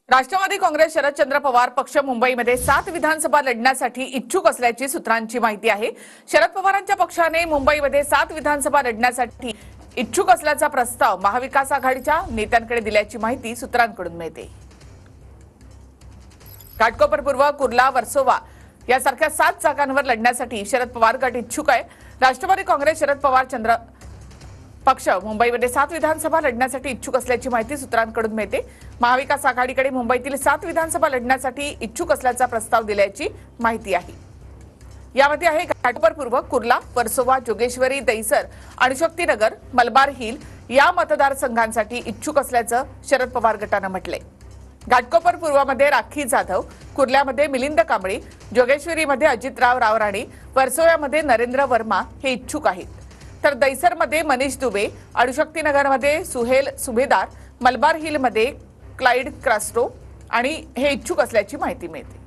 राष्ट्रवादी काँग्रेस शरदचंद्र पवार पक्ष मुंबईमध्ये 7 विधानसभा लढण्यासाठी इच्छुक असल्याची सूत्रांची माहिती आहे। शरद पवारांच्या पक्षाने मुंबईमध्ये 7 विधानसभा लढण्यासाठी इच्छुक असल्याचा प्रस्ताव महाविकास आघाडीच्या नेत्यांकडे दिल्याची माहिती सूत्रांकडून मिळते। घाटकोपर पूर्व, कुर्ला, वर्सोवा यासारख्या 7 जागांवर लढण्यासाठी शरद पवार गट इच्छुक आहे। राष्ट्रवादी काँग्रेस शरद पवार चंद्र पक्ष मुंबईमध्ये 7 विधानसभा लढण्यासाठी इच्छुक असल्याची माहिती सूत्रांकडून मिळते। महाविकास आघाडीकडे मुंबईतील 7 विधानसभा लढण्यासाठी इच्छुक असल्याचा प्रस्ताव दिल्याची माहिती आहे। यामध्ये आहे घाटकोपर पूर्व, कुर्ला, वर्सोवा, जोगेश्वरी, दहिसर, अणुशक्तीनगर, मलबार हिल या मतदारसंघांसाठी इच्छुक असल्याचं शरद पवार गटानं म्हटलंय। घाटकोपर पूर्वमध्ये राखी जाधव, कुर्ल्यामध्ये मिलिंद कांबळी, जोगेश्वरीमध्ये अजितराव रावराणे, वर्सोव्यामध्ये नरेंद्र वर्मा हे इच्छुक आहेत। तर दहिसरमध्ये मनीष दुबे, अणुशक्तीनगरमध्ये सुहेल सुभेदार, मलबार हिलमध्ये क्लाइड क्रॅस्ट्रो आणि हे इच्छुक असल्याची माहिती मिळते।